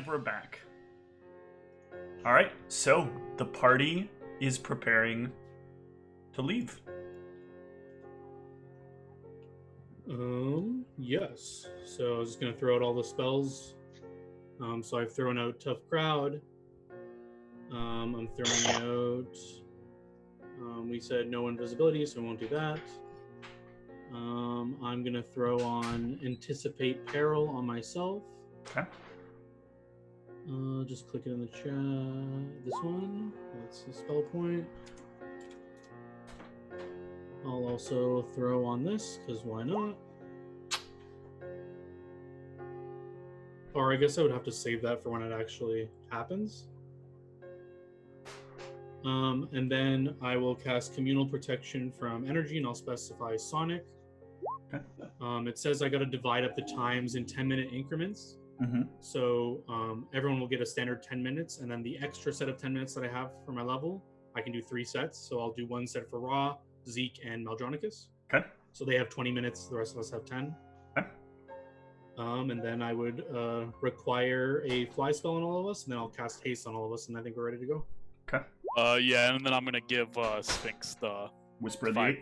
we're back. All right, so the party is preparing to leave. Yes. So I was just gonna throw out all the spells. So I've thrown out Tough Crowd. I'm throwing out. We said no invisibility, so we won't do that. I'm gonna throw on Anticipate Peril on myself. Okay. Just click it in the chat. This one. That's the spell point. I'll also throw on this, because why not? Or I guess I would have to save that for when it actually happens. And then I will cast Communal Protection from Energy, and I'll specify Sonic. Okay. It says I got to divide up the times in 10-minute increments. Mm-hmm. So everyone will get a standard 10 minutes, and then the extra set of 10 minutes that I have for my level, I can do 3 sets. So I'll do 1 set for Ra, Zeke, and Maldronicus. Okay. So they have 20 minutes, the rest of us have 10. Okay. And then I would require a fly spell on all of us, and then I'll cast haste on all of us, and I think we're ready to go. Okay. Yeah, and then I'm gonna give Sphinx the Whisper five, the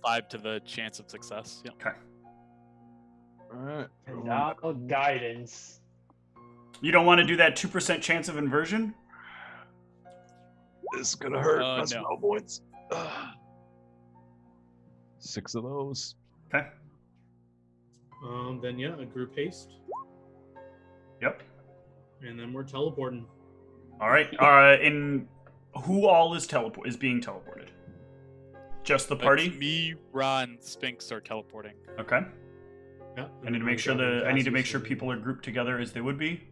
5 to the chance of success. Yeah. Okay. Alright. Now guidance. You don't want to do that 2% chance of inversion? This is gonna hurt. No. Spell points. 6 of those. Okay. Then yeah, a group haste, Yep. and then we're teleporting. All right. And who all is being teleported? Just the party? It's me, Ra, and Sphinx are teleporting. Okay. Yeah. I need to make sure people are grouped together as they would be.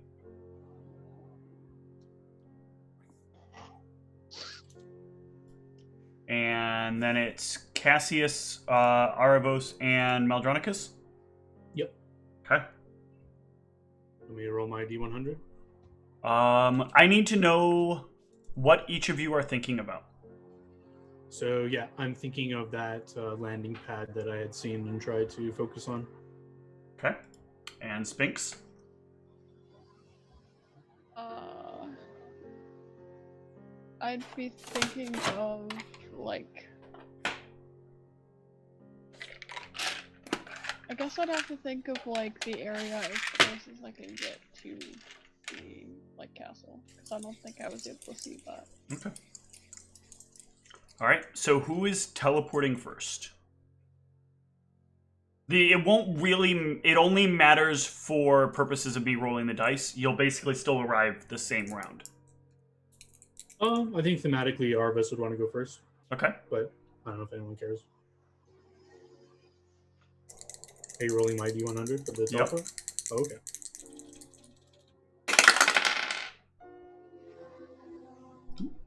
And then it's Cassius, Aravos, and Maldronicus? Yep. Okay. Let me roll my D100. I need to know what each of you are thinking about. So yeah, I'm thinking of that landing pad that I had seen and tried to focus on. Okay. And Sphinx? I'd be thinking of, like... I guess I'd have to think of, like, the area as close as I can get to the, like, castle. Because I don't think I was able to see that. Okay. Alright, so who is teleporting first? It only matters for purposes of me rolling the dice. You'll basically still arrive the same round. I think thematically Arvis would want to go first, Okay. but I don't know if anyone cares. Are you rolling my D100 for this alpha? Oh, okay.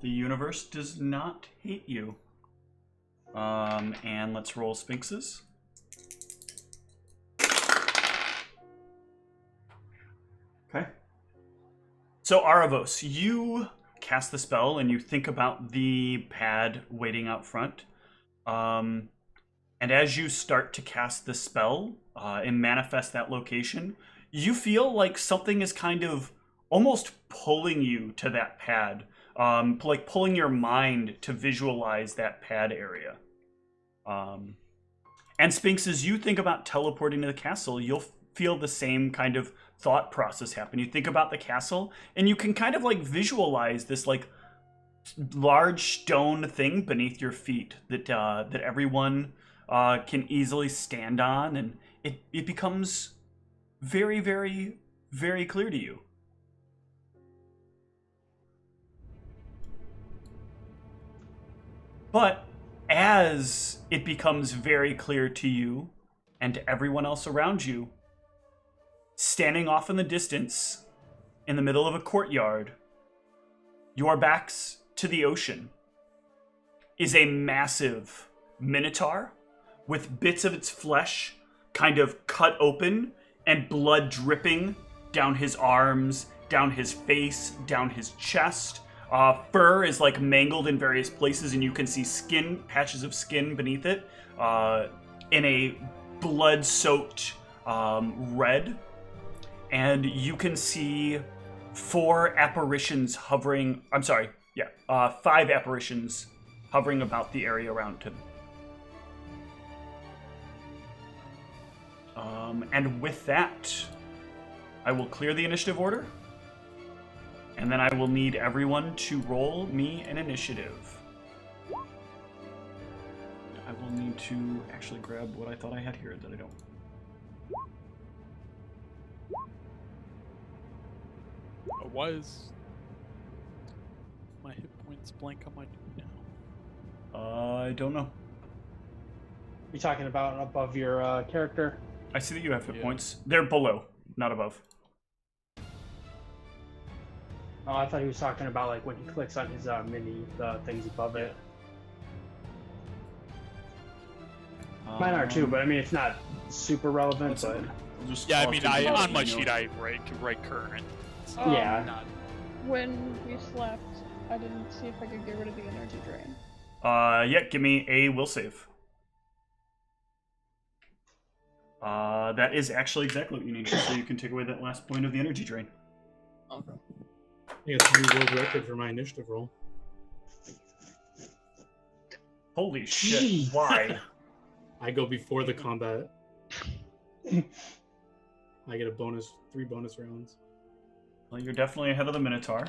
The universe does not hate you. And let's roll Sphinxes. Okay. So Aravos, you cast the spell and you think about the pad waiting out front. And as you start to cast the spell and manifest that location, you feel like something is kind of almost pulling you to that pad. Like pulling your mind to visualize that pad area. And Sphinx, as you think about teleporting to the castle, you'll feel the same kind of thought process happen. You think about the castle, and you can kind of like visualize this like large stone thing beneath your feet that everyone can easily stand on, and it becomes very, very, very clear to you. But as it becomes very clear to you and to everyone else around you, standing off in the distance, in the middle of a courtyard, your backs to the ocean, is a massive minotaur with bits of its flesh kind of cut open and blood dripping down his arms, down his face, down his chest. Fur is like mangled in various places, and you can see patches of skin beneath it, in a blood-soaked red. And you can see 4 apparitions hovering. I'm sorry. Yeah, 5 apparitions hovering about the area around him. And with that, I will clear the initiative order, and then I will need everyone to roll me an initiative. I will need to actually grab what I thought I had here that I don't. Why is my hit points blank on my now? I don't know. You talking about above your character? I see that you have hit Yeah. points. They're below, not above. Oh, I thought he was talking about like when he clicks on his mini, the things above it. Mine are too, but I mean it's not super relevant. That's But okay. I'll just Yeah, I toss mean, it in on my the sheet note. I write current. So Yeah. Not, When we slept, I didn't see if I could get rid of the energy drain. Yeah, give me a will save. That is actually exactly what you need, so you can take away that last point of the energy drain. I think it's a new world record for my initiative roll. Holy shit, why? I go before the combat. I get a bonus, 3 bonus rounds. Well, you're definitely ahead of the Minotaur.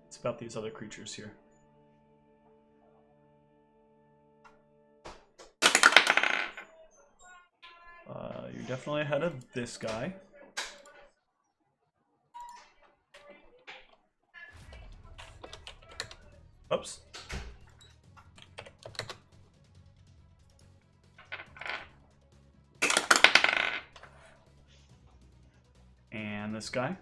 It's about these other creatures here. You're definitely ahead of this guy. Oops. And this guy.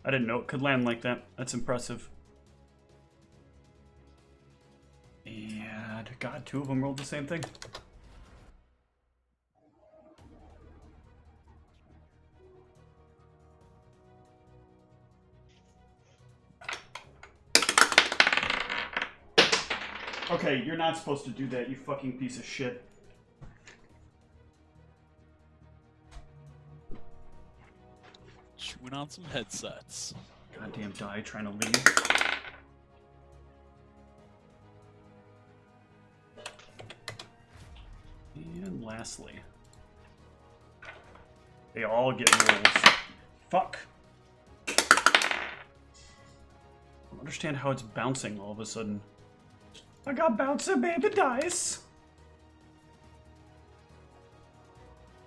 I didn't know it could land like that. That's impressive. And God, 2 of them rolled the same thing. Okay, you're not supposed to do that, you fucking piece of shit. chewing on some headsets. Goddamn die trying to leave. And lastly, they all get rolls. Fuck. I don't understand how it's bouncing all of a sudden. I got bouncing baby dice.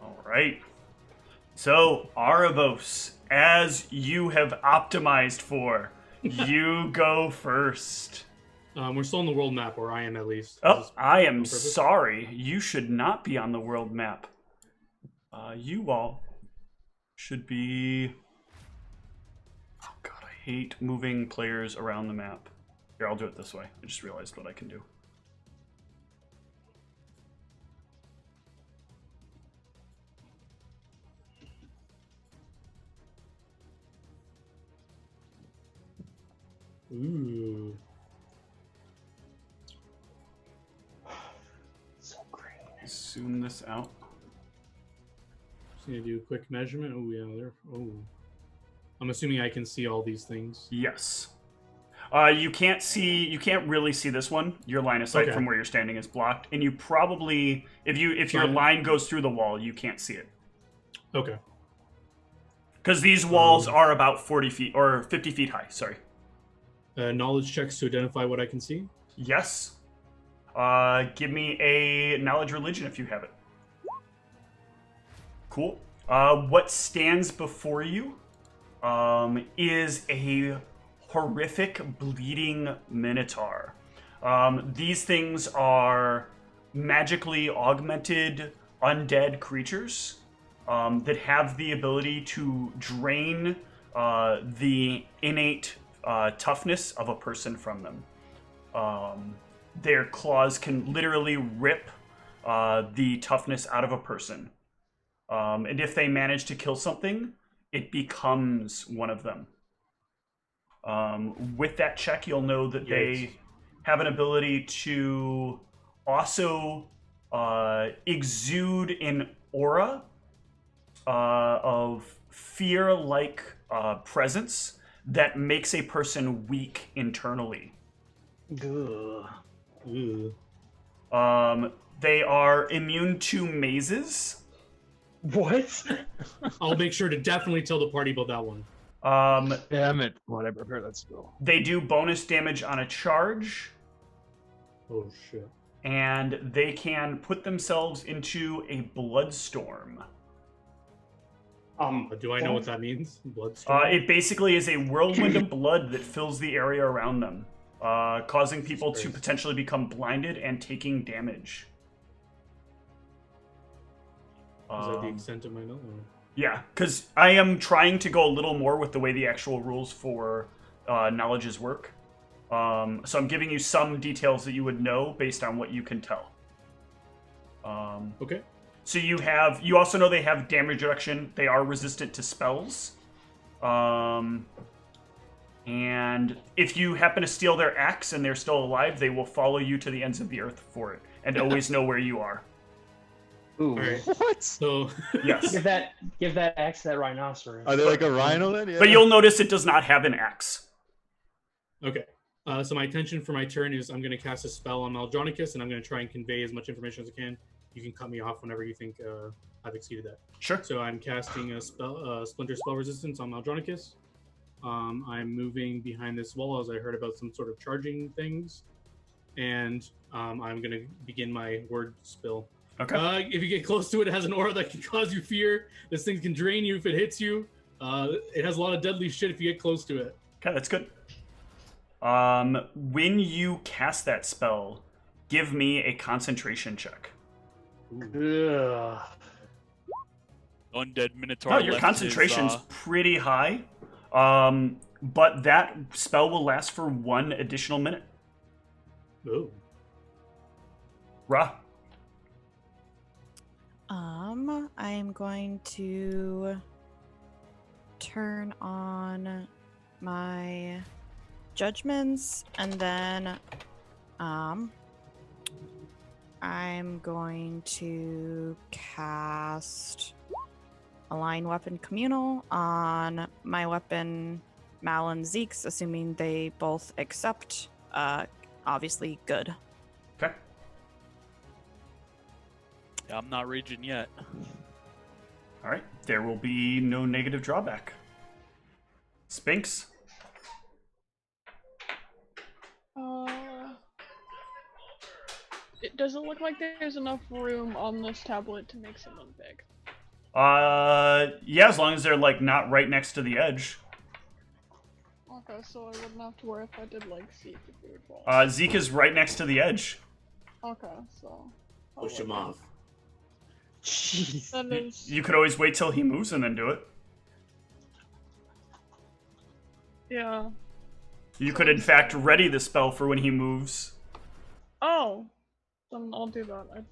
Alright. So, Aravos, as you have optimized for, you go first. We're still on the world map, or I am at least. Oh, I am on purpose? sorry. You should not be on the world map. You all should be... Oh god, I hate moving players around the map. Here, I'll do it this way. I just realized what I can do. Ooh. So green. Zoom this out. Just gonna do a quick measurement. Oh yeah, there. Oh. I'm assuming I can see all these things. Yes. You can't really see this one. Your line of sight Okay. from where you're standing is blocked, and you probably, if your Fine. line goes through the wall, you can't see it. Okay. Because these walls are about 40 feet, or 50 feet high, sorry. Knowledge checks to identify what I can see. Yes. Give me a knowledge religion if you have it. Cool. What stands before you is a horrific bleeding minotaur. These things are magically augmented undead creatures that have the ability to drain the innate toughness of a person from them. Their claws can literally rip the toughness out of a person. And if they manage to kill something, it becomes one of them. With that check, you'll know that they Yikes. have an ability to also exude an aura of fear-like presence that makes a person weak internally. Ugh. Ooh. They are immune to mazes. What? I'll make sure to definitely tell the party about that one. Damn it. What I prepare that spell. They do bonus damage on a charge, Oh shit. and they can put themselves into a bloodstorm. Do I know what that means? Bloodstorm? It basically is a whirlwind of blood that fills the area around them, causing people to potentially become blinded and taking damage. Is that the extent of my knowledge? Yeah, because I am trying to go a little more with the way the actual rules for knowledges work. So I'm giving you some details that you would know based on what you can tell. Okay. So you also know they have damage reduction. They are resistant to spells. And if you happen to steal their axe and they're still alive, they will follow you to the ends of the earth for it and always know where you are. Ooh. All right. What? So Yes. Give that axe to that rhinoceros. Are they like a rhino then? Yeah. But you'll notice it does not have an axe. okay. So my intention for my turn is I'm going to cast a spell on Maldronicus, and I'm going to try and convey as much information as I can. You can cut me off whenever you think I've exceeded that. Sure. So I'm casting a spell, Splinter Spell Resistance on Maldronicus. I'm moving behind this wall as I heard about some sort of charging things, and I'm going to begin my word spill. Okay. If you get close to it, it has an aura that can cause you fear. This thing can drain you if it hits you. It has a lot of deadly shit if you get close to it. Okay, that's good. When you cast that spell, give me a concentration check. Ugh. Undead Minotaur. Oh, your left concentration's his, pretty high. But that spell will last for 1 additional minute. Oh. Ra. I am going to turn on my judgments, and then I'm going to cast Align Weapon Communal on my weapon Mal and Zeke's, assuming they both accept. Obviously good. Okay. Yeah, I'm not raging yet. All right. There will be no negative drawback. Spinks. It doesn't look like there's enough room on this tablet to make someone big. Yeah, as long as they're like not right next to the edge. Okay, so I wouldn't have to worry if I did like Zeke if he would fall. Zeke is right next to the edge. Okay, so Push him off. Jeez. that is You could always wait till he moves and then do it. yeah. You could, in fact, ready the spell for when he moves. Oh, then I'll do that.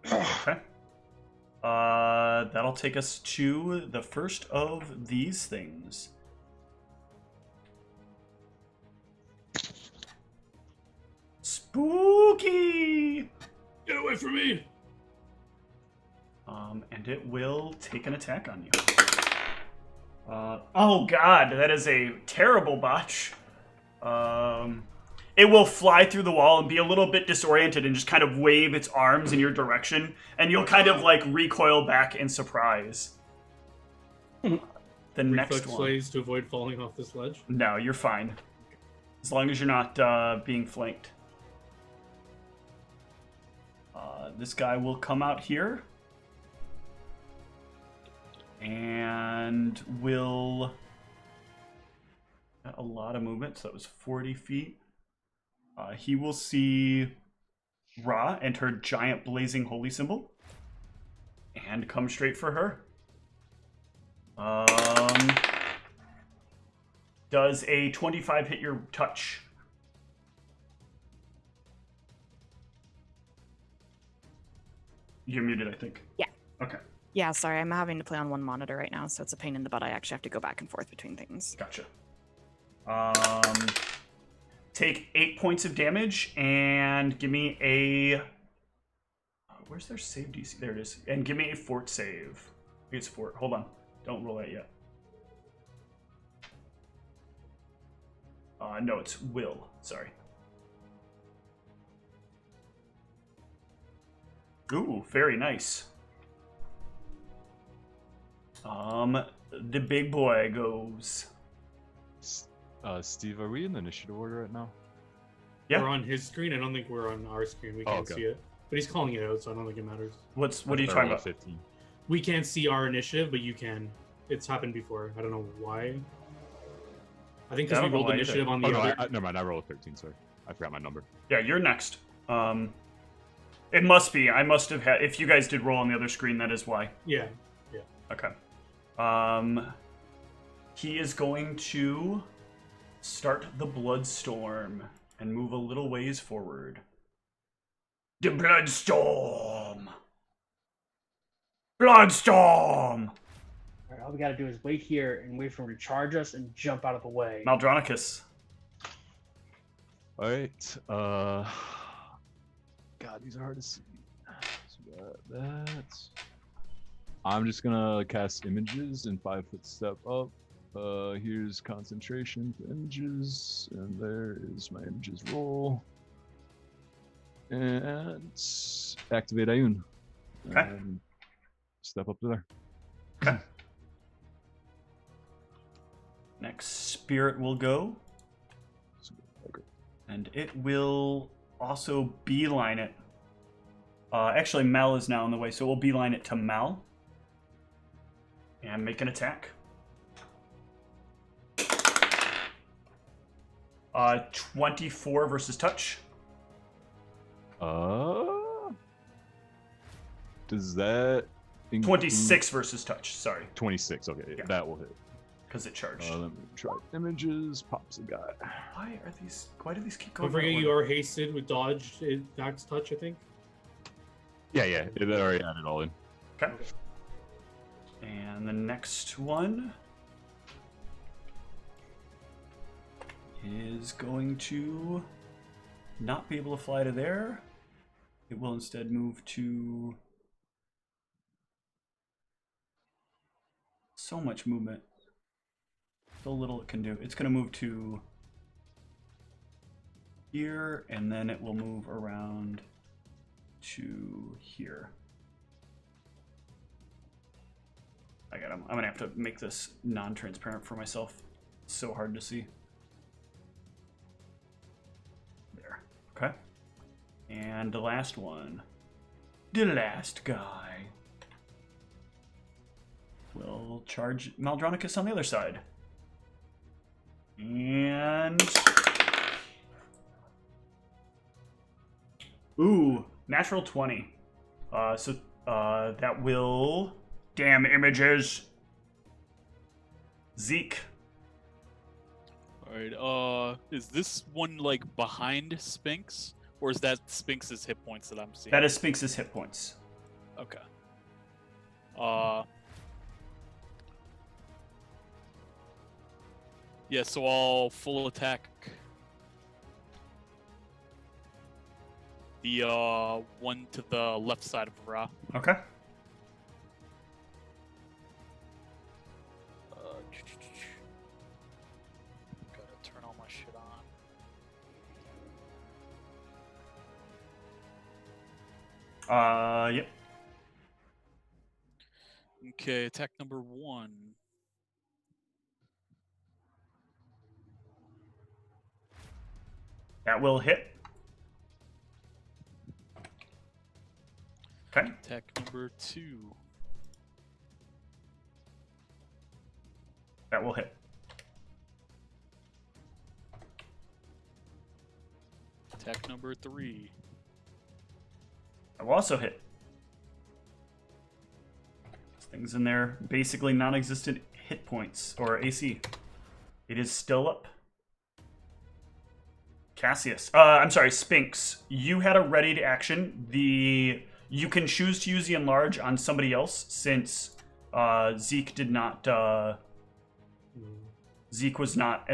Okay. That'll take us to the first of these things. Spooky! Get away from me! And it will take an attack on you. Oh god, that is a terrible botch. It will fly through the wall and be a little bit disoriented and just kind of wave its arms in your direction, and you'll kind of like recoil back in surprise. The next Reflex one. plays to avoid falling off this ledge. No, you're fine. As long as you're not being flanked. This guy will come out here. And will... Got a lot of movement, so that was 40 feet. He will see Ra and her giant blazing holy symbol. And come straight for her. Does a 25 hit your touch? You're muted, I think. Yeah. Okay, Yeah, sorry, I'm having to play on one monitor right now, so it's a pain in the butt. I actually have to go back and forth between things. gotcha. take 8 points of damage and give me a... where's their save DC? There it is. And give me a fort save. I think it's fort. Hold on. Don't roll that yet. No, it's will. Sorry. Ooh, very nice. The big boy goes. Steve, are we in the initiative order right now? Yeah. We're on his screen. I don't think we're on our screen. We can't see it. But he's calling it out, so I don't think it matters. What are you talking about? 15. We can't see our initiative, but you can. It's happened before. I don't know why. I think because we rolled initiative on the other. Never mind. I rolled a 13. Sorry, I forgot my number. Yeah, you're next. It must be. I must have had. If you guys did roll on the other screen, that is why. Yeah. Okay. He is going to start the Bloodstorm and move a little ways forward. The Bloodstorm! Bloodstorm! Alright, all we gotta do is wait here and wait for him to charge us and jump out of the way. Maldronicus. Alright, God, these are hard to see. So we got that. I'm just gonna cast images in 5-foot step up. Here's concentration for images, and there is my images roll. And activate Ayun. Okay. And step up to there. Okay. Next spirit will go. And it will also beeline it. Actually, Mal is now in the way, so we'll beeline it to Mal. And make an attack. 24 versus touch. Does that include... 26 versus touch, sorry. 26, okay, Yeah. that will hit. Because it charged. Let me try images, pops a guy. Why do these keep going? Don't forget you are hasted with dodge, axe touch, I think. Yeah, it already had it all in. Okay. And the next one is going to not be able to fly to there. It will instead move to... So much movement. So little it can do. It's going to move to here, and then it will move around to here. I'm going to have to make this non-transparent for myself. It's so hard to see. There. Okay. And the last one. The last guy will charge Maldronicus on the other side. And... Ooh, natural 20. So that will... Damn images. Zeke. Alright, is this one like behind Sphinx? Or is that Sphinx's hit points that I'm seeing? That is Sphinx's hit points. Okay. Yeah, so I'll full attack the one to the left side of Ra. Okay. Gotta turn all my shit on. Yep. Okay, attack number 1. That will hit. Okay. Attack number 2. That will hit. Attack number 3. That will also hit. Things in there, basically non-existent hit points, or AC. It is still up. Cassius. I'm sorry, Sphinx. You had a ready to action. You can choose to use the enlarge on somebody else, since Zeke did not Zeke was not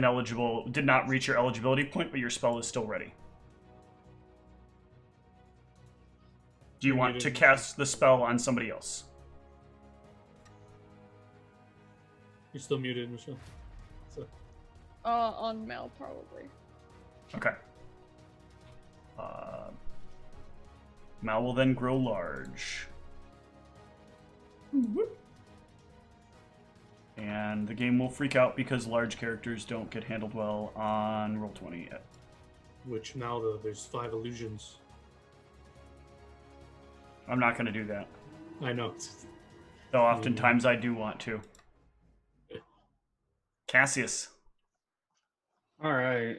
did not reach your eligibility point, but your spell is still ready. Do you You're want muted, to Michelle. cast the spell on somebody else? You're still muted, Michelle. So, On Mel, probably. Okay. Mal will then grow large. And the game will freak out because large characters don't get handled well on Roll20 yet. which now there's 5 illusions. I'm not going to do that. I know. Though oftentimes I do want to. Cassius. All right.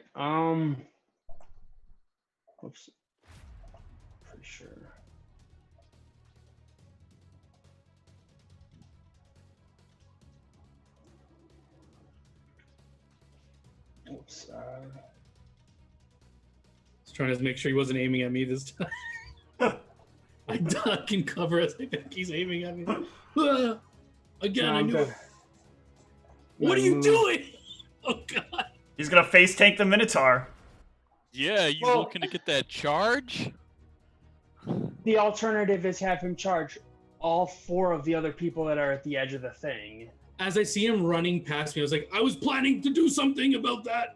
Oops. Pretty sure. Oops. I was trying to make sure he wasn't aiming at me this time. I duck and cover as I think he's aiming at me. Again, No, I I'm knew good. it. What are you Move. doing? Oh god. He's going to face tank the Minotaur. Yeah, you Well- looking to get that charge? The alternative is have him charge all 4 of the other people that are at the edge of the thing. As I see him running past me, I was like, I was planning to do something about that.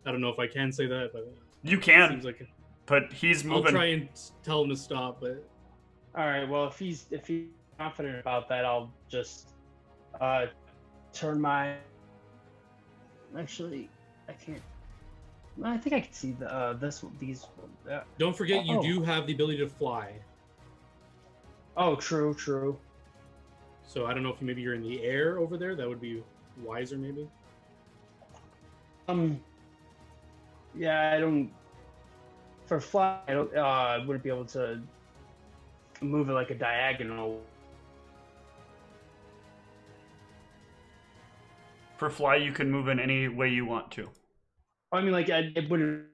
I don't know if I can say that, but You it can, seems like but he's I'll moving. try and tell him to stop, but All right. Well, if he's confident about that, I'll just turn my. Actually, I can't. I think I can see these. don't forget you Oh. do have the ability to fly. Oh, true. So I don't know if maybe you're in the air over there. That would be wiser, maybe. Yeah, I don't. For fly, I don't. I wouldn't be able to move it like a diagonal. For fly, you can move in any way you want to. I mean, like it wouldn't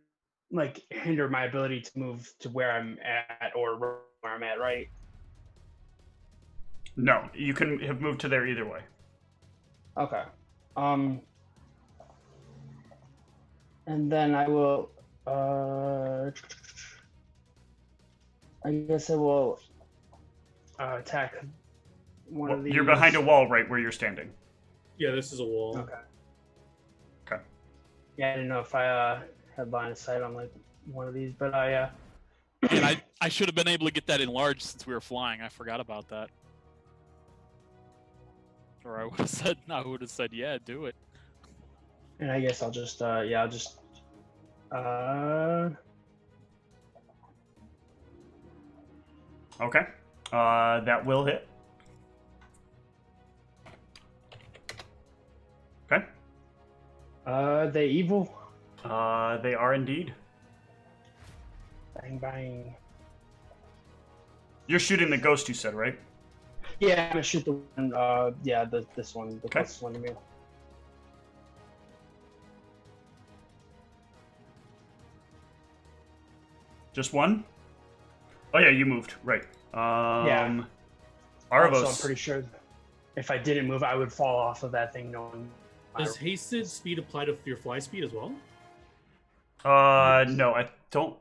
like hinder my ability to move to where I'm at or where I'm at, right? No, you can have moved to there either way. Okay. And then I will. I guess I will attack one of these. You're behind a wall right where you're standing. Yeah, this is a wall. Okay. Okay. Yeah, I didn't know if I had line of sight on like one of these, but I And I should have been able to get that enlarged since we were flying. I forgot about that. Or I would have said, yeah, do it. and I guess I'll just Okay. That will hit. Okay. they evil. They are indeed. Bang bang. You're shooting the ghost, you said, right? Yeah, I'm gonna shoot the one. This one, the Okay. closest one to me. Just one? Oh yeah, you moved. Right. Yeah. Arvos. So I'm pretty sure if I didn't move, I would fall off of that thing. Knowing. Does hasted speed apply to your fly speed as well? No, I don't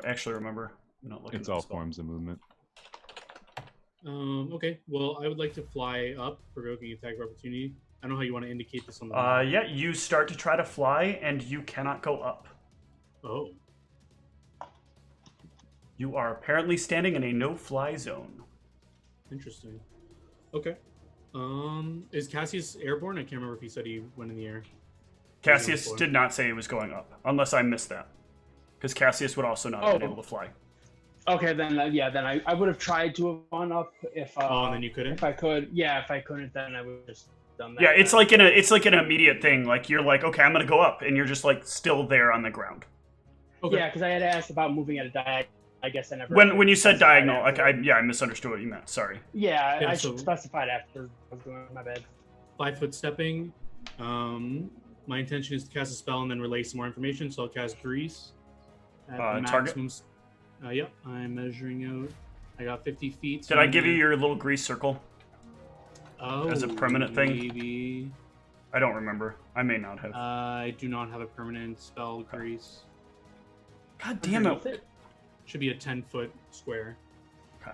actually remember. I'm not looking It's at all the spell. forms of movement. Okay. Well, I would like to fly up, provoking attack of opportunity. I don't know how you want to indicate this on the map. Yeah, you start to try to fly, and you cannot go up. Oh. You are apparently standing in a no-fly zone. Interesting. Okay. Is Cassius airborne? I can't remember if he said he went in the air. Cassius before. did not say he was going up, unless I missed that. Because Cassius would also not have been Oh. able to fly. Okay, then then I would have tried to have gone up if. Oh, and then you couldn't? If I could, yeah. If I couldn't, then I would have just done that. Yeah, it's then. like an immediate thing. Like you're like, okay, I'm gonna go up, and you're just like still there on the ground. Okay. Yeah, because I had asked about moving at a diagonal. I guess I never. When you said specified diagonal, like after. I misunderstood what you meant. Sorry. Yeah, Yeah, I so- should specify it after I was doing my bad. 5-foot stepping. My intention is to cast a spell and then relay some more information, so I'll cast Grease. At the Target? maximum yep, I'm measuring out. I got 50 feet. so Did I I'm give you gonna- your little grease circle? Oh, as a permanent thing? Maybe. I don't remember. I may not have. I do not have a permanent spell grease. God damn it. Underneath it? Should be a 10-foot square. Okay.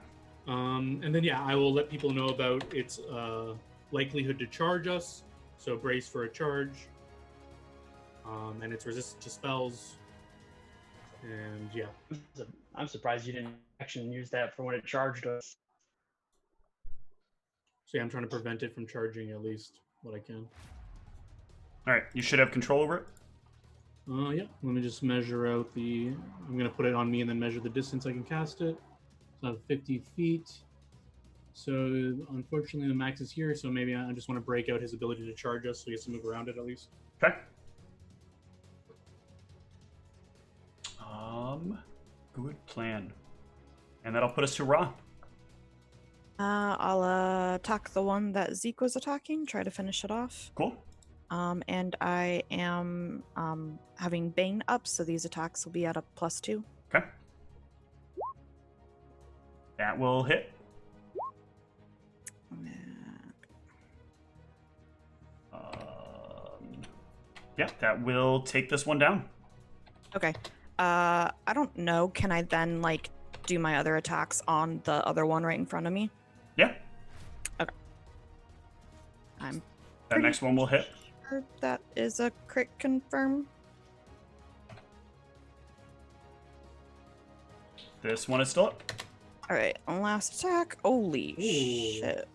And then yeah, I will let people know about its likelihood to charge us. So brace for a charge. And it's resistant to spells. And yeah. I'm surprised you didn't actually use that for when it charged us. So yeah, I'm trying to prevent it from charging at least what I can. All right, you should have control over it. Yeah, let me just measure out the... I'm going to put it on me and then measure the distance I can cast it. So 50 feet. So unfortunately the max is here, so maybe I just want to break out his ability to charge us so he has to move around it at least. Okay. Good plan. And that'll put us to Ra. I'll attack the one that Zeke was attacking, try to finish it off. Cool. And I am having Bane up, so these attacks will be at a +2. Okay. That will hit. Yeah, that will take this one down. Okay. I don't know. Can I then, like, do my other attacks on the other one right in front of me? Yeah. Okay. I'm That next one will hit. sure that is a crit confirm. This one is still up. All right, last attack. Holy Ooh. shit.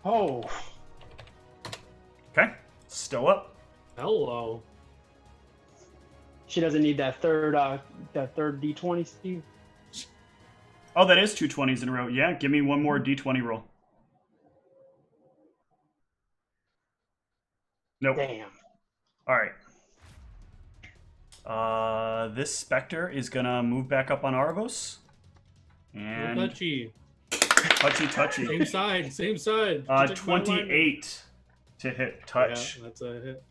Oh, Okay. Still up. Hello. she doesn't need that third D20, Steve. Oh, that is 2 20s in a row. Yeah, give me one more D20 roll. Nope. Damn. All right. This Spectre is gonna move back up on Arvos. And Touchy. touchy. Same side, same side. Protect my alignment. 28 to hit touch. Yeah, that's a hit.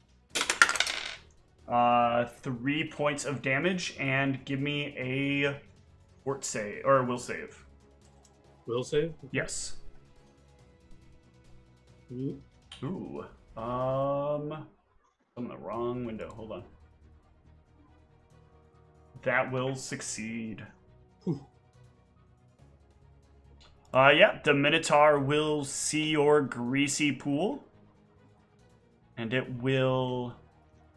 3 points of damage, and give me a fort save or a will save. Will save? Yes. Ooh. Ooh. I'm in the wrong window. Hold on. That will succeed. Whew. Yeah, the Minotaur will see your greasy pool, and it will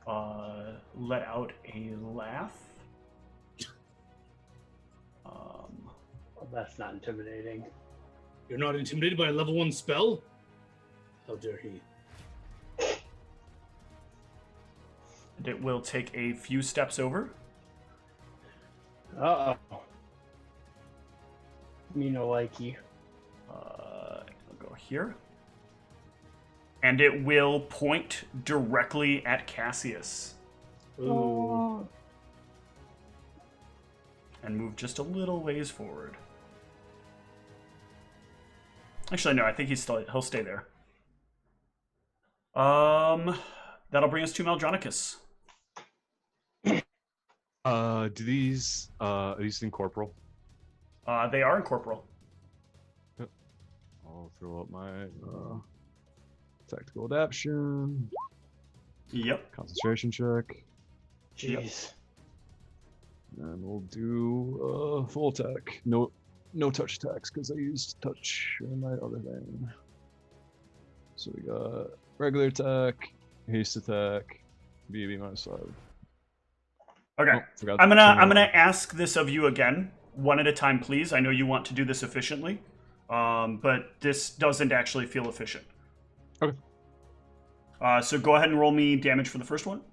let out a laugh. Well, that's not intimidating. You're not intimidated by a level 1 spell? How dare he? And it will take a few steps over. Uh-oh. Me no likey. I'll go here. And it will point directly at Cassius Ooh. and move just a little ways forward. Actually, no, I think he'll stay there. That'll bring us to Maldronicus. Are these incorporeal? They are incorporeal. I'll throw up my tactical adaption, Yep. concentration check, Jeez. and we'll do full attack. No touch attacks because I used touch in my other thing. So we got regular attack, haste attack, BB -5. Okay. Oh, forgot I'm to gonna ask this of you again, one at a time, please. I know you want to do this efficiently, but this doesn't actually feel efficient. Okay. So go ahead and roll me damage for the first one,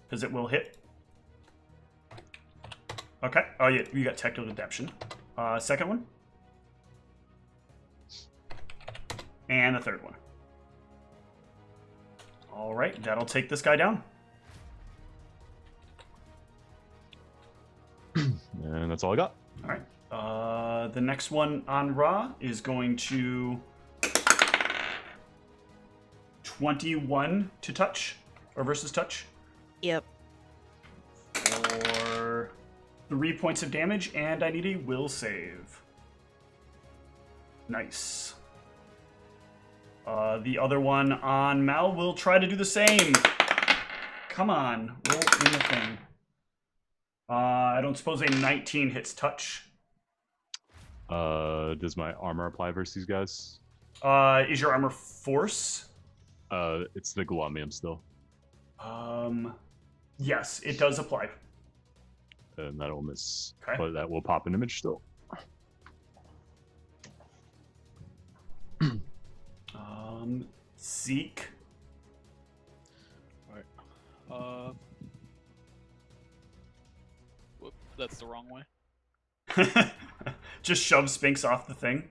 because it will hit. Okay. Oh yeah, you got tactical adaption. Second one, and the third one. All right, that'll take this guy down. And that's all I got. All right. The next one on Ra is going to 21 to touch, or versus touch, Yep. for 3 points of damage, and I need a will save. Nice. The other one on Mal will try to do the same. Come on, roll in the thing. I don't suppose a 19 hits touch. Does my armor apply versus these guys? Is your armor force? It's the glue on me. I'm still. Yes, it does apply. And that'll miss. Okay. But that will pop an image still. Zeke. Alright. Whoop, that's the wrong way. Just shove Spinks off the thing.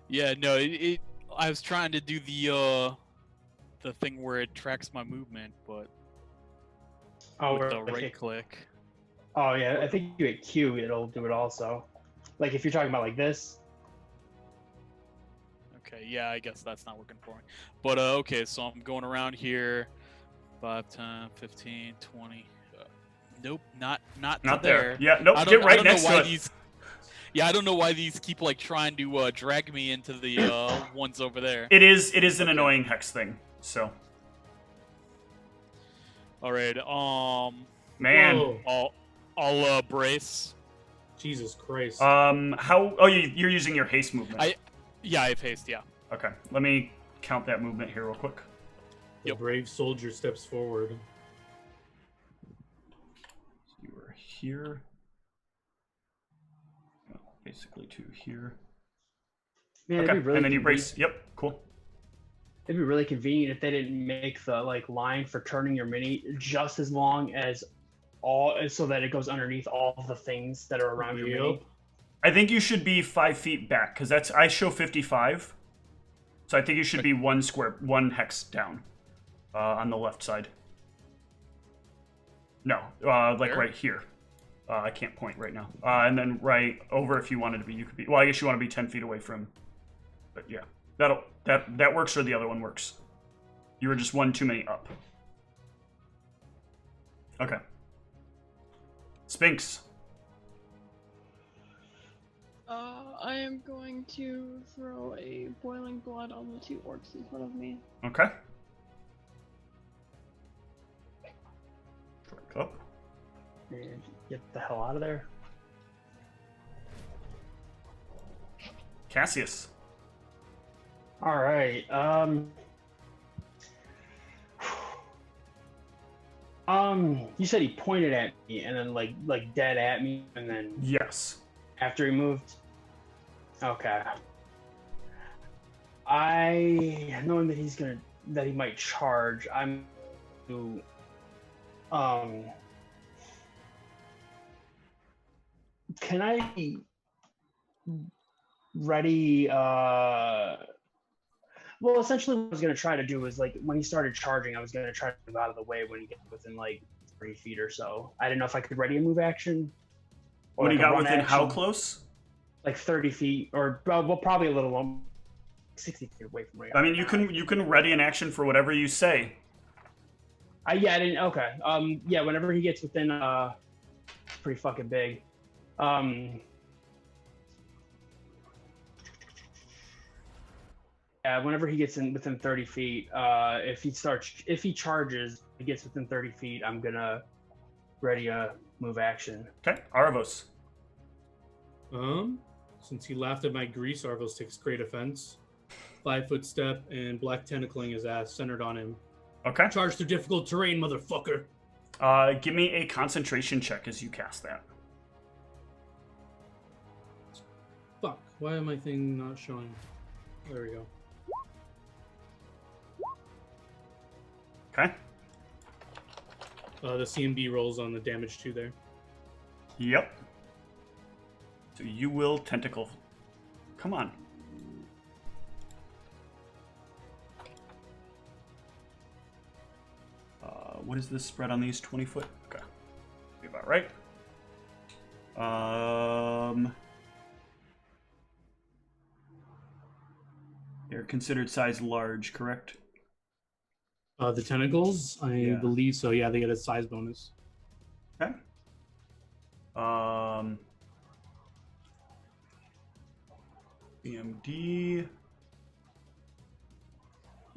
Yeah, no, I was trying to do the thing where it tracks my movement, but Oh, with the okay. right click. Oh yeah, I think you hit Q, it'll do it also. Like if you're talking about like this. Okay, yeah, I guess that's not working for me. But okay, so I'm going around here. 5, 10, 15, 20. Nope, not Not to there. there. Yeah, nope, get right next to it. I don't know why these keep like trying to drag me into the ones over there. It is an annoying hex thing. So, All right, man. Whoa. I'll brace. Jesus Christ. How? Oh, you're using your haste movement. Yeah, I have haste. Yeah. Okay, let me count that movement here real quick. The brave soldier steps forward. You were here. Oh, basically to here. Man, Okay, it'd be really and then you convenient- brace. Yep, cool. It'd be really convenient if they didn't make the like line for turning your mini just as long as so that it goes underneath all of the things that are around your mini. Yep. I think you should be 5 feet back because I show 55. So I think you should be one hex down on the left side. No, like Where? right here. I can't point right now. And then right over if you wanted to be, you could be. Well, I guess you want to be 10 feet away from. But yeah, that works, or the other one works. You were just one too many up. Okay. Spinks. I am going to throw a boiling blood on the 2 orcs in front of me. Okay. Strike up. And get the hell out of there. Cassius. All right. You said he pointed at me and then like dead at me, and then Yes. after he moved. Okay. Knowing that he might charge, I'm to can I ready well, essentially what I was going to try to do is, like, when he started charging, I was going to try to move out of the way when he gets within, like, 3 feet or so. I didn't know if I could ready a move action. Or When he like a got run within how action, close? Like 30 feet, or, well, probably a little long. 60 feet away from where I mean, you can ready an action for whatever you say. Yeah, I didn't, okay. Yeah, whenever he gets within, pretty fucking big. Yeah, whenever he gets within 30 feet, if he charges, he gets within 30 feet, I'm gonna ready a move action. Okay, Arvos. Since he laughed at my grease, Arvos takes great offense. 5-foot step and black tentacling his ass, centered on him. Okay. Charge through difficult terrain, motherfucker. Give me a concentration check as you cast that. Fuck. Why am my thing not showing? There we go. Okay. The CMB rolls on the damage 2 there. Yep. So you will tentacle. Come on. What is this spread on these 20 foot? Okay. Be about right. They're considered size large, correct? The tentacles, I believe so. Yeah, they get a size bonus. Okay. BMD.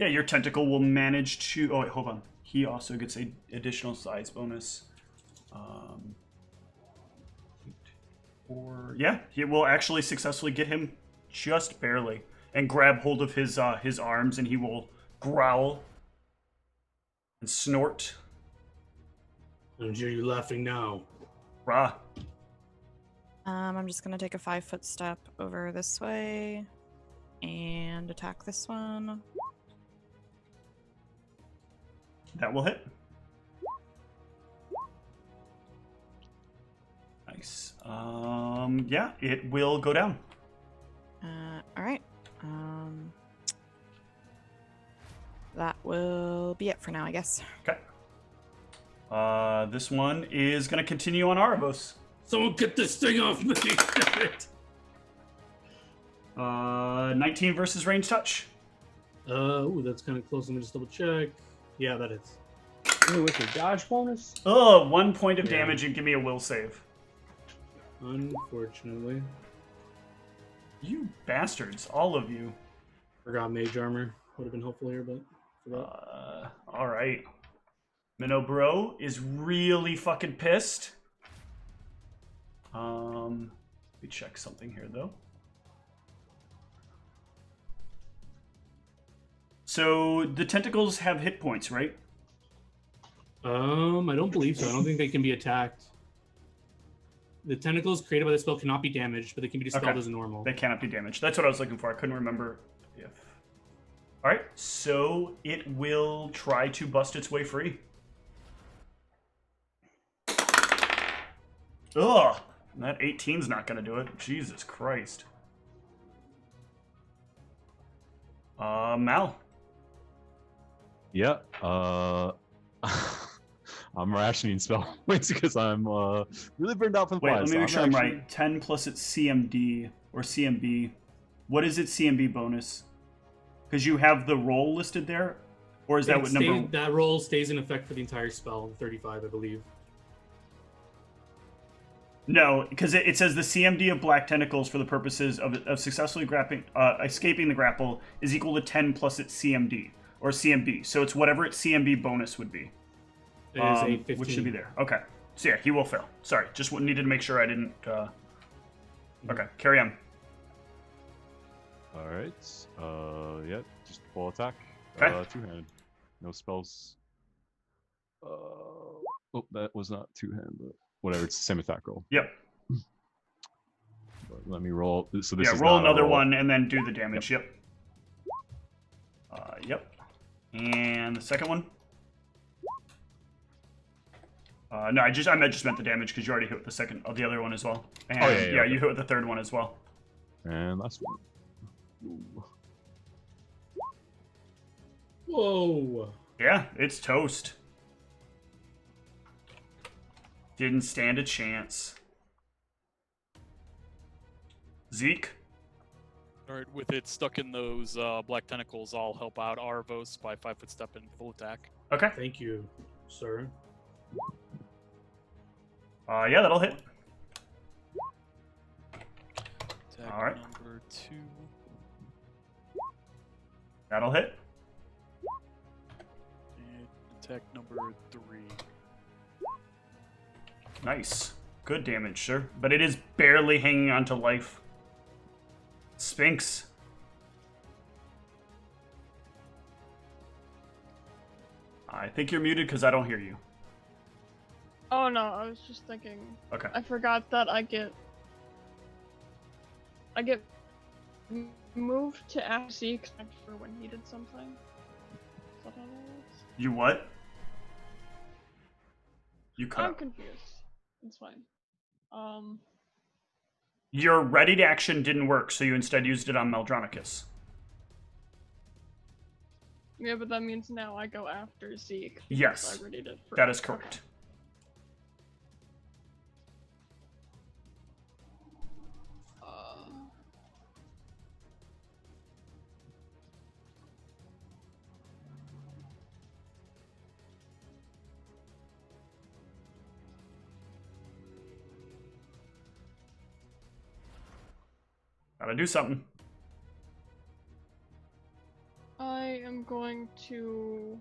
Yeah, your tentacle will manage to... Oh, wait, hold on. He also gets a additional size bonus. Yeah, he will actually successfully get him just barely. And grab hold of his arms, and he will growl and snort. And hear you laughing now. Rah. I'm just gonna take a 5-foot step over this way and attack this one. That will hit. Nice. Yeah, it will go down. All right. That will be it for now, I guess. Okay. This one is going to continue on Aravos. Someone get this thing off me! 19 versus range touch. Ooh, that's kind of close. Let me just double check. Yeah, that hits. Ooh, with your dodge bonus? Oh, 1 point of Yeah. damage and give me a will save. Unfortunately. You bastards, all of you. Forgot mage armor. Would have been helpful here, but forgot. All right. Minnow Bro is really fucking pissed. Let me check something here, though. So the tentacles have hit points, right? I don't believe so. I don't think they can be attacked. The tentacles created by the spell cannot be damaged, but they can be dispelled Okay. as normal. They cannot be damaged. That's what I was looking for. I couldn't remember if... Alright, so it will try to bust its way free. Ugh! That 18's not going to do it. Jesus Christ. Mal. Yeah. I'm rationing spell points because I'm really burned out from the Wait, flies. let me make sure I'm actually- right. 10 plus its CMD or CMB. What is its CMB bonus? Because you have the roll listed there? Or is that what number... That roll stays in effect for the entire spell, 35, I believe. No, because it says the CMD of black tentacles for the purposes of successfully escaping the grapple is equal to 10 plus its CMD, or CMB. So it's whatever its CMB bonus would be. It is a 15. Which should be there. Okay. So yeah, he will fail. Sorry, just needed to make sure I didn't... Okay, carry on. All right. Yeah, just full attack. Okay. Two-handed. No spells. Oh, that was not two-handed, but whatever. It's the same attack roll. Yep. But let me roll. So this Yeah, is roll not a another roll. one and then do the damage. Yep. Yep. And the second one. No, I just meant the damage because you already hit with the other one as well. And Oh, yeah, okay. You hit with the third one as well. And last one. Ooh. Whoa! Yeah, it's toast. Didn't stand a chance. Zeke? Alright, with it stuck in those black tentacles, I'll help out Arvos by 5-foot step and full attack. Okay. Thank you, sir. Yeah, that'll hit. Attack Alright. number 2. That'll hit. And attack number 3. Nice. Good damage, sir. But it is barely hanging on to life. Sphinx. I think you're muted because I don't hear you. Oh no, I was just thinking. Okay. I forgot that I get moved to FC except for when he did something. Is that how that works? You what? You cut I'm out. confused. It's fine. Your ready to action didn't work, so you instead used it on Meldronicus. Yeah, but that means now I go after Zeke. because Yes, I readied it for that is correct. Gotta do something. I am going going to.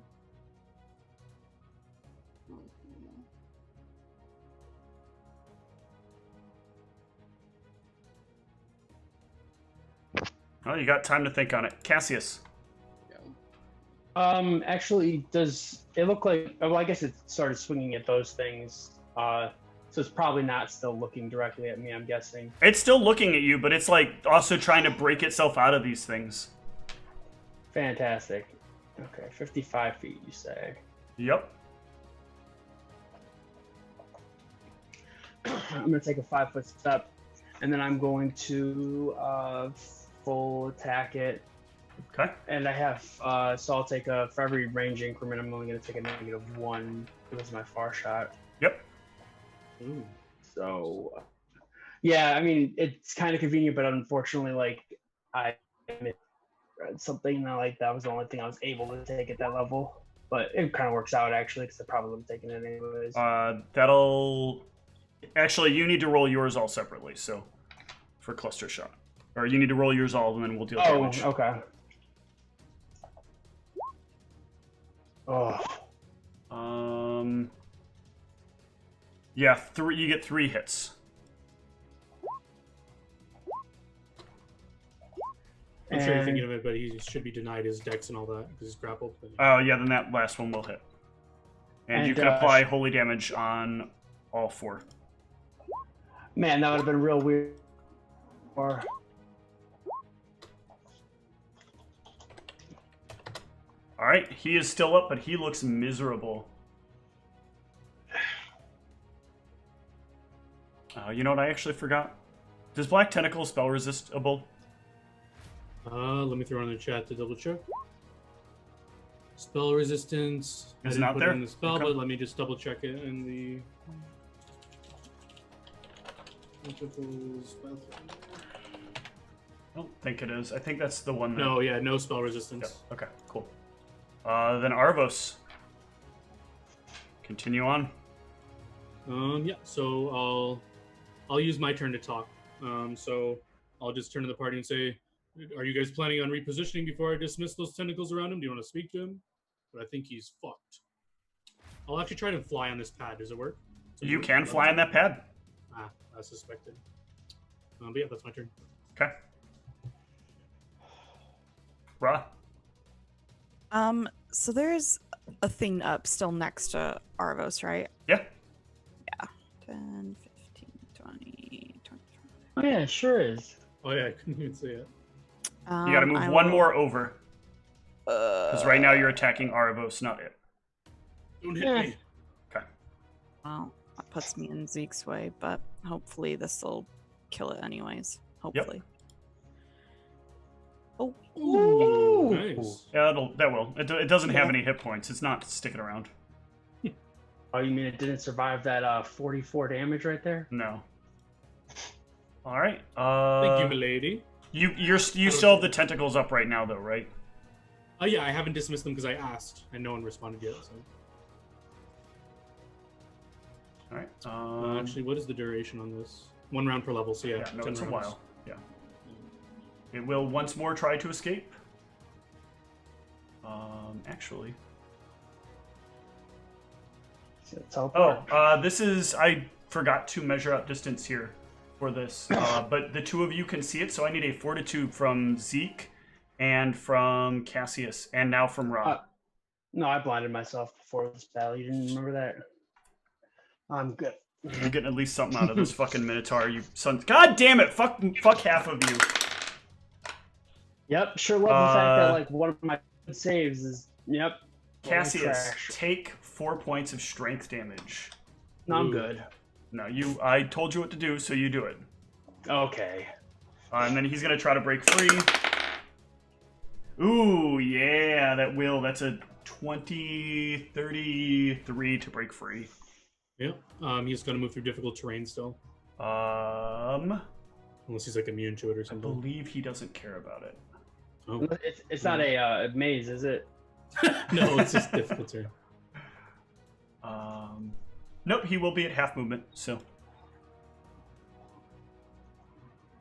Oh, you got time to think on it. Cassius. Actually, does it look like? Well, I guess it started swinging at those things. So it's probably not still looking directly at me, I'm guessing. It's still looking at you, but it's like also trying to break itself out of these things. Fantastic. Okay, 55 feet, you say? Yep. I'm going to take a 5-foot step, and then I'm going to full attack it. Okay. And I have, so I'll take for every range increment, I'm only going to take a -1 because of my far shot. Yep. Ooh. So, yeah, I mean, it's kind of convenient, but unfortunately, like, I something like that was the only thing I was able to take at that level. But it kind of works out, actually, because I probably would have taken it anyways. That'll... Actually, you need to roll yours all separately, so... For cluster shot. Or you need to roll yours all, and then we'll deal damage. Okay. Oh. Yeah, you get 3 hits. I'm sure you're thinking of it, but he should be denied his dex and all that because he's grappled. Oh, yeah, then that last one will hit. And you can apply holy damage on all 4. Man, that would have been real weird. Or... Alright, he is still up, but he looks miserable. You know what I actually forgot? Does Black Tentacle spell resistable? Let me throw it in the chat to double check. Spell resistance. Is I it not didn't put there? it in the spell, Okay. but let me just double check it in the. I don't think it is. I think that's the one that... No, yeah, no spell resistance. Yep. Okay, cool. Then Arvos. Continue on. Yeah. So I'll use my turn to talk. So I'll just turn to the party and say, "Are you guys planning on repositioning before I dismiss those tentacles around him? Do you want to speak to him?" But I think he's fucked. I'll actually try to fly on this pad. Does it work? You can fly on that pad. Ah, I suspected. But yeah, that's my turn. Okay. Ra. So there's a thing up still next to Arvos, right? Yeah. Yeah. 10, 15, 20, 25. Oh, yeah, it sure is. Oh yeah, I couldn't even see it. You gotta move one more over. Because right now you're attacking Arvos, not it. Don't hit me. Okay. Well, that puts me in Zeke's way, but hopefully this will kill it anyways. Hopefully. Oh. Ooh, nice. Yeah, that will. It doesn't have any hit points. It's not sticking around. Oh, you mean it didn't survive that 44 damage right there? No. All right. Thank you, milady. You still have the tentacles up right now, though, right? Oh yeah, I haven't dismissed them because I asked and no one responded yet. So. All right. Actually, what is the duration on this? 1 round per level. So yeah, no, 10 it's a rounds. while. Yeah. It will once more try to escape. Actually. This is... I forgot to measure out distance here for this. But the 2 of you can see it, so I need a fortitude from Zeke and from Cassius, and now from Rob. No, I blinded myself before this battle. You didn't remember that? I'm good. You're getting at least something out of this fucking Minotaur, you son... God damn it! Fuck half of you. Yep, sure love the fact that, like, one of my saves is... Yep. Cassius, take 4 points of strength damage. No, I'm good. No, I told you what to do, so you do it. Okay. And then he's going to try to break free. Ooh, yeah, that will. That's a 33 to break free. Yeah. He's going to move through difficult terrain still. Unless he's, like, immune to it or I something. believe he doesn't care about it. Oh. It's not a maze, is it? No, it's just difficult terrain. Nope, he will be at half movement, so.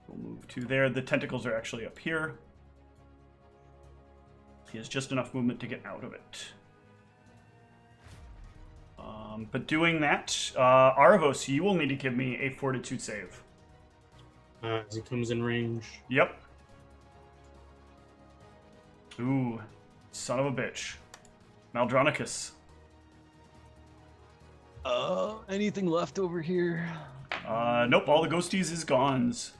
We'll move to there. The tentacles are actually up here. He has just enough movement to get out of it. But doing that, Aravos, you will need to give me a fortitude save. As he comes in range. Yep. Ooh, son of a bitch. Maldronicus. Anything left over here? Nope, all the ghosties is gones.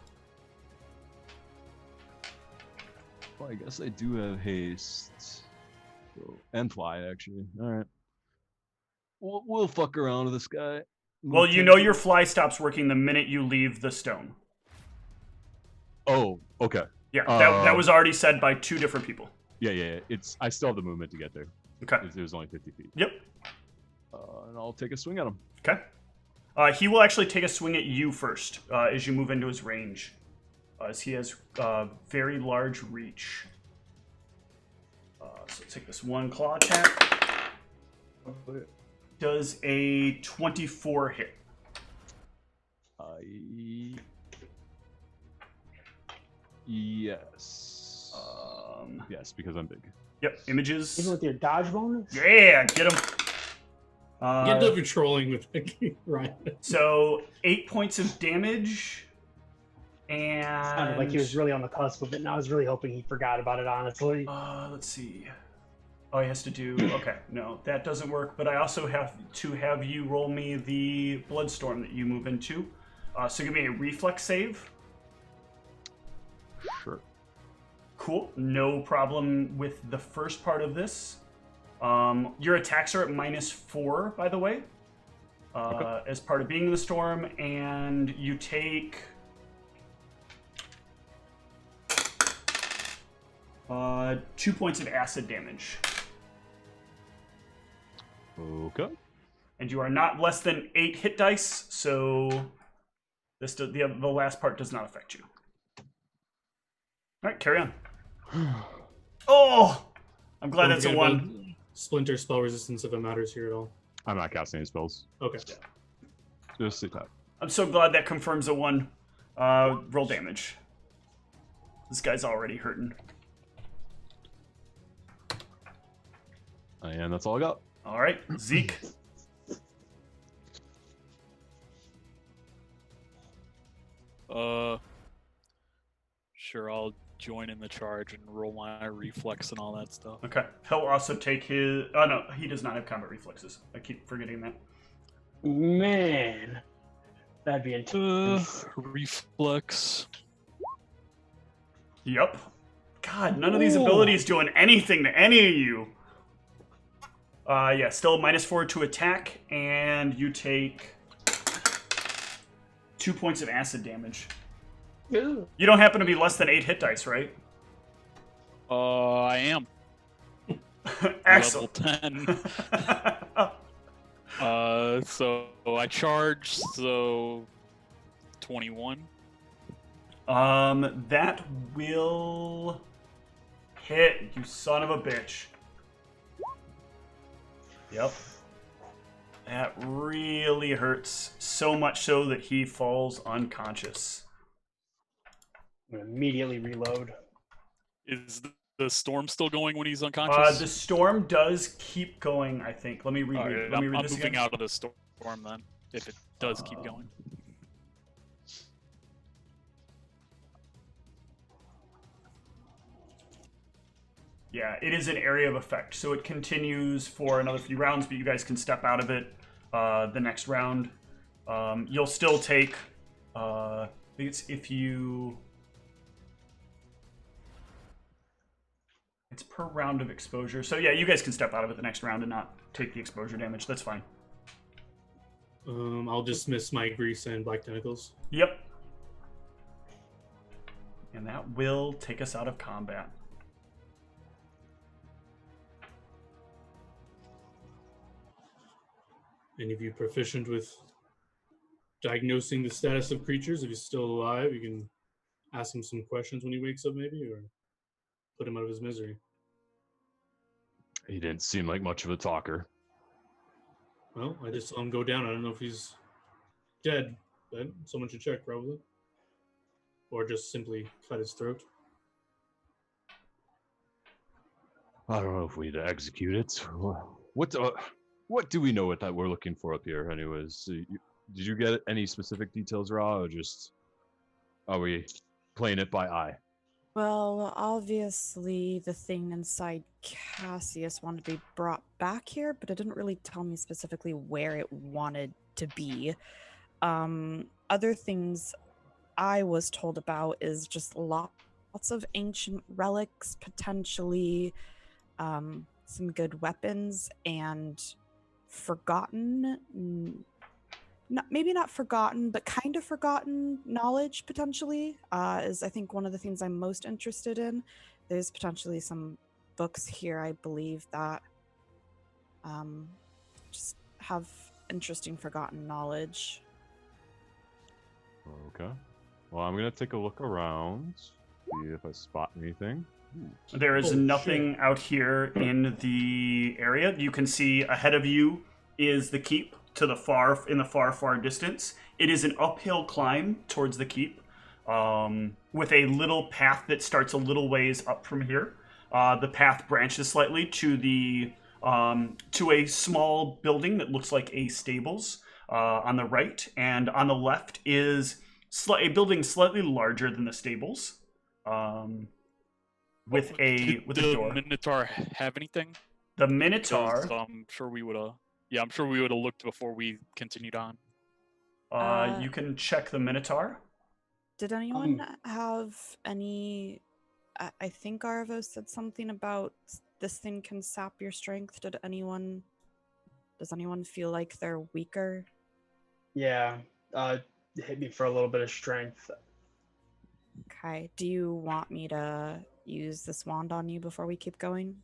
Well, I guess I do have haste. So, and fly, actually. Alright. We'll fuck around with this guy. Well, you know your fly stops working the minute you leave the stone. Oh, okay. Yeah, that was already said by 2 different people. Yeah. I still have the movement to get there. Okay. It was only 50 feet. Yep. And I'll take a swing at him. Okay. He will actually take a swing at you first as you move into his range, as he has very large reach. So take this 1 claw attack. Does a 24 hit? Yes. Yes, because I'm big. Yep. Images. Even with your dodge bonus? Yeah, get him. Get the patrolling with Ryan. So 8 points of damage, and Sounded like he was really on the cusp of it, and I was really hoping he forgot about it, honestly. let's see. Oh, he has to do. Okay, no, that doesn't work. But I also have to have you roll me the Bloodstorm that you move into. So give me a reflex save. Sure. Cool. No problem with the first part of this. Your attacks are at -4, by the way, Okay. as part of being in the storm, and you take 2 points of acid damage. Okay. And you are not less than 8 hit dice, so the last part does not affect you. All right, carry on. Oh, I'm glad Don't that's a forget 1. about Splinter spell resistance if it matters here at all. I'm not casting any spells. Okay. Just sit tight. I'm so glad that confirms a 1. Roll damage. This guy's already hurting. And that's all I got. All right, Zeke. Sure, I'll join in the charge and roll my reflex and all that stuff. Okay. He'll also take his... Oh, no, he does not have combat reflexes. I keep forgetting that. Man. That'd be intense. Reflex. Yep. God, none of these abilities doing anything to any of you. Yeah, still -4 to attack, and you take 2 points of acid damage. Ew. You don't happen to be less than 8 hit dice, right? I am. Excellent. Level 10. So I charge, so 21. That will hit, you son of a bitch. Yep. That really hurts. So much so that he falls unconscious. I'm gonna immediately reload. Is the storm still going when he's unconscious? The storm does keep going, I think. Let me read, Alright, let me I'm read this moving again. out of the storm then, if it does keep going. Yeah, it is an area of effect, so it continues for another few rounds, but you guys can step out of it the next round. You'll still take, I think it's if you... It's per round of exposure. So yeah, you guys can step out of it the next round and not take the exposure damage. That's fine. I'll dismiss my grease and black tentacles. Yep. And that will take us out of combat. Any of you proficient with diagnosing the status of creatures? If he's still alive, you can ask him some questions when he wakes up, maybe, or put him out of his misery. He didn't seem like much of a talker. Well, I just saw him go down. I don't know if he's dead, but someone should check, probably. Or just simply cut his throat. I don't know if we'd execute it. What do we know what that we're looking for up here, anyways? Did you get any specific details, Ra, or just are we playing it by eye? Well, obviously, the thing inside Cassius wanted to be brought back here, but it didn't really tell me specifically where it wanted to be. Other things I was told about is just lots of ancient relics, potentially some good weapons, and forgotten, maybe not forgotten, but kind of forgotten knowledge, potentially, is I think one of the things I'm most interested in. There's potentially some books here, I believe, that just have interesting forgotten knowledge. Okay. Well, I'm gonna take a look around, see if I spot anything. Ooh. There is Oh, nothing out here in the area. You can see ahead of you is the keep to the far distance. It is an uphill climb towards the keep, with a little path that starts a little ways up from here. The path branches slightly to a small building that looks like a stables on the right, and on the left is a building slightly larger than the stables. With a door. The Minotaur have anything? The 'Cause Minotaur. I'm sure we would have. Yeah, I'm sure we would have looked before we continued on. You can check the Minotaur. Did anyone have any... I think Arvo said something about this thing can sap your strength. Does anyone feel like they're weaker? Yeah. Hit me for a little bit of strength. Okay. Do you want me to use this wand on you before we keep going?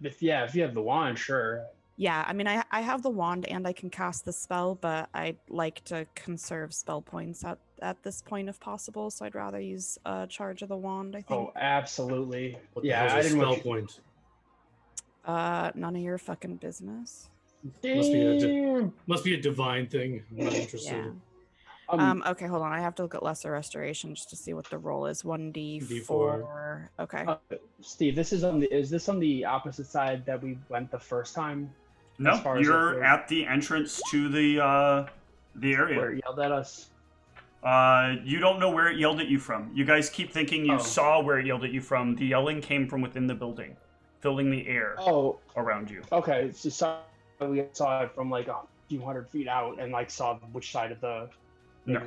If you have the wand, sure. Yeah, I mean, I have the wand and I can cast the spell, but I'd like to conserve spell points at this point if possible, so I'd rather use a charge of the wand, I think. Oh, absolutely. What the Yeah, hell's I a didn't spell want point? None of your fucking business. Must be a divine thing. I'm not interested. Yeah. you. Okay, hold on. I have to look at Lesser Restoration just to see what the roll is. 1d4. D4. Okay. Steve, is this on the opposite side that we went the first time? No, As far as you're like at the entrance to the area. where it yelled at us. You don't know where it yelled at you from. You guys keep thinking you Oh. saw where it yelled at you from. The yelling came from within the building, filling the air Oh, around you. okay. So we saw it from like a few hundred feet out, and like saw which side of the No.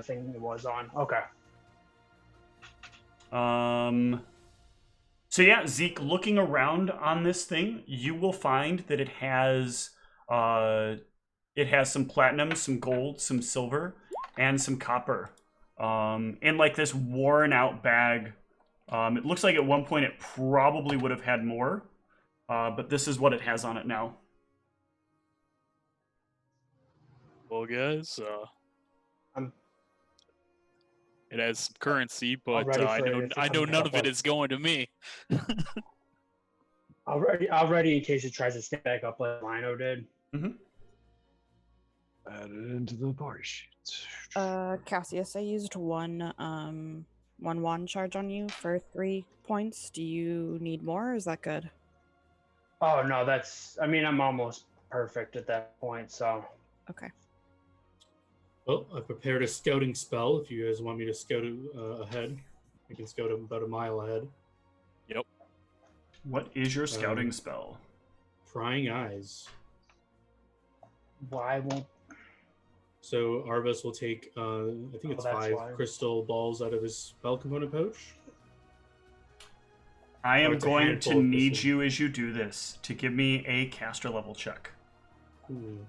thing it was on. Okay. So yeah, Zeke, looking around on this thing, you will find that it has some platinum, some gold, some silver, and some copper. In like this worn out bag. It looks like at one point it probably would have had more, but this is what it has on it now. Well, guys, I'm it has some currency, but ready I for know it to I know come none back of it up. is going to me. already in case it tries to stand back up like Lino did. Add it into the party sheet. Cassius, I used one wand charge on you for 3 points. Do you need more, or is that good? Oh no, I'm almost perfect at that point. So Okay. Well, I prepared a scouting spell. If you guys want me to scout ahead, I can scout about a mile ahead. Yep. What is your scouting spell? Prying eyes. why won't? So Arvis will take, I think it's that's 5 why. crystal balls out of his spell component pouch. I am it's a going handful to of need crystals. you, as you do this, to give me a caster level check. Ooh.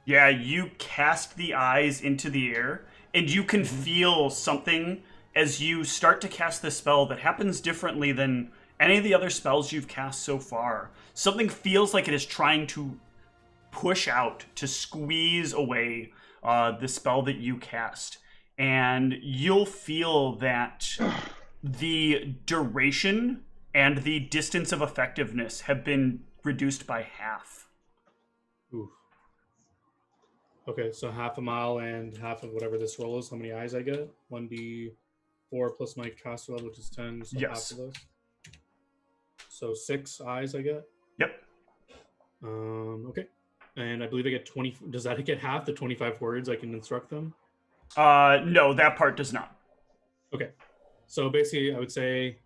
Yeah, you cast the eyes into the air, and you can feel something as you start to cast this spell that happens differently than any of the other spells you've cast so far. Something feels like it is trying to push out, to squeeze away the spell that you cast. And you'll feel that the duration and the distance of effectiveness have been reduced by half. Oof. Okay, so half a mile and half of whatever this roll is. How many eyes I get? 1d. 4 plus my caster level, which is 10. So Yes. half of this. So 6 eyes I get. Yep. Okay. And I believe I get 20. Does that get half the 25 words I can instruct them? No, that part does not. Okay. So basically, I would say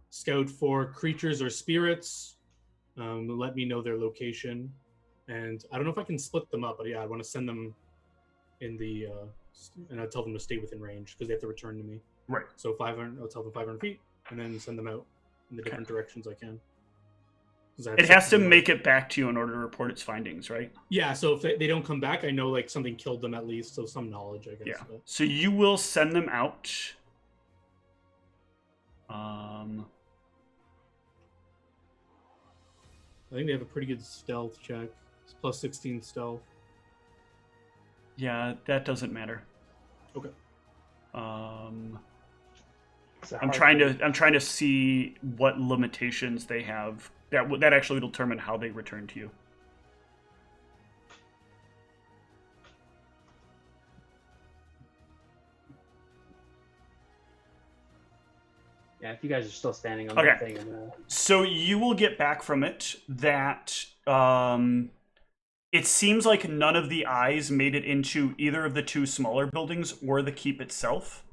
scout for creatures or spirits. Let me know their location. And I don't know if I can split them up, but yeah, I want to send them in the... and I'll tell them to stay within range because they have to return to me. Right. So 500, I'll tell them 500 feet and then send them out in the different directions I can. It has to make it back to you in order to report its findings, right? Yeah, so if they don't come back, I know like something killed them at least, so some knowledge, I guess. Yeah. But... So you will send them out. I think they have a pretty good stealth check. It's plus 16 stealth. Yeah, that doesn't matter. Okay. I'm trying to see what limitations they have. That actually will determine how they return to you. Yeah, if you guys are still standing on Okay. that thing. So you will get back from it that it seems like none of the eyes made it into either of the 2 smaller buildings or the keep itself.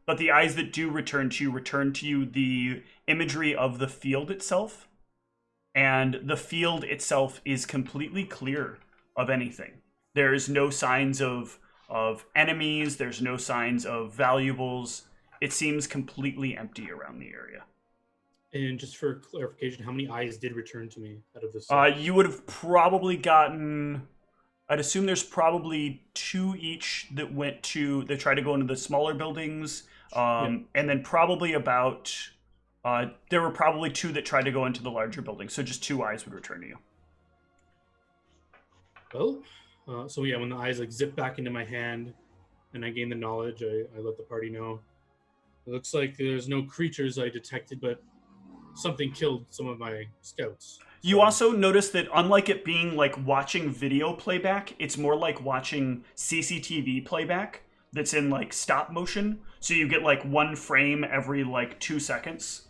But the eyes that do return to you the imagery of the field itself. And the field itself is completely clear of anything. There's no signs of enemies. There's no signs of valuables. It seems completely empty around the area. And just for clarification, how many eyes did return to me out of this? You would have probably gotten... I'd assume there's probably 2 each that tried to go into the smaller buildings. And then probably about... there were probably 2 that tried to go into the larger buildings. So just 2 eyes would return to you. Well, so yeah, when the eyes like zip back into my hand and I gain the knowledge, I let the party know. It looks like there's no creatures I detected, but something killed some of my scouts. You also notice that unlike it being like watching video playback, it's more like watching CCTV playback that's in like stop motion. So you get like 1 frame every like 2 seconds.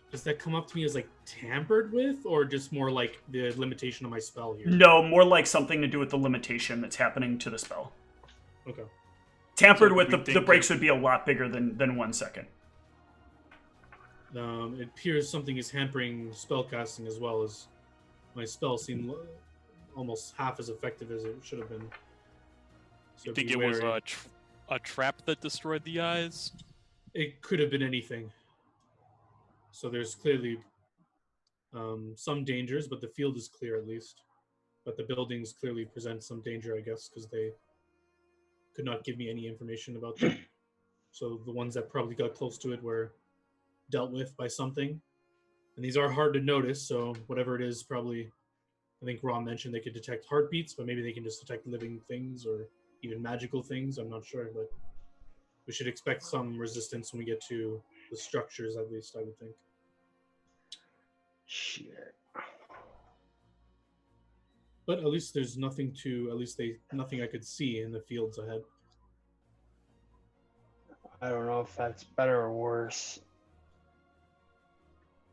Does that come up to me as like tampered with, or just more like the limitation of my spell here? No, more like something to do with the limitation that's happening to the spell. Okay. Tampered So with, we the think breaks would be a lot bigger than 1 second. It appears something is hampering spellcasting as well, as my spell seemed almost half as effective as it should have been. So You think be it was wary. a trap that destroyed the eyes? It could have been anything. So there's clearly some dangers, but the field is clear at least. But the buildings clearly present some danger, I guess, because they could not give me any information about them. So the ones that probably got close to it were dealt with by something. And these are hard to notice, so whatever it is, probably, I think Ron mentioned they could detect heartbeats, but maybe they can just detect living things or even magical things. I'm not sure, but we should expect some resistance when we get to the structures, at least, I would think. Shit. But at least there's nothing nothing I could see in the fields ahead. I don't know if that's better or worse.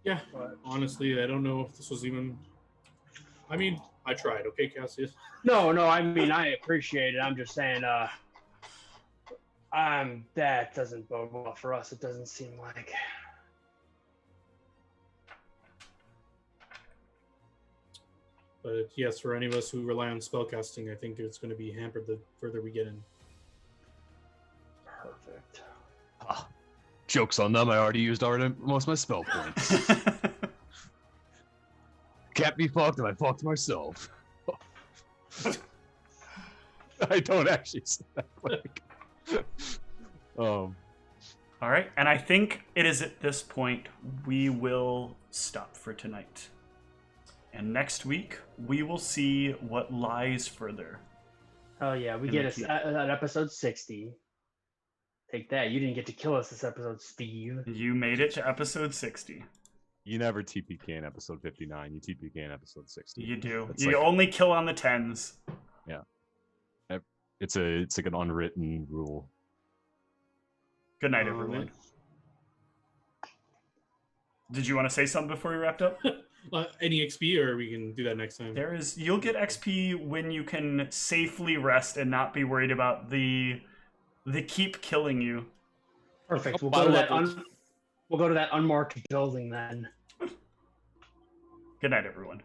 Yeah, But honestly, I don't know if this was even... I mean, I tried, okay, Cassius? no, I mean, I appreciate it. I'm just saying, that doesn't bode well for us. It doesn't seem like. But yes, for any of us who rely on spellcasting, I think it's going to be hampered the further we get in. Perfect. Ah, joke's on them. I already used most of my spell points. Can't be fucked if I fucked myself. I don't actually say that. Like, All right, and I think it is at this point we will stop for tonight. And next week, we will see what lies further. Oh yeah, we In get the us queue. at episode 60. Take that. You didn't get to kill us this episode, Steve. You made it to episode 60. you never TPK in episode 59. You TPK in episode 60. You do. It's You like, only kill on the 10s. it's like an unwritten rule. Good night, everyone. Did you want to say something before we wrapped up? Any XP, or we can do that next time? You'll get XP when you can safely rest and not be worried about the keep killing you. Perfect. Oh, We'll go to that unmarked building then. Good night, everyone.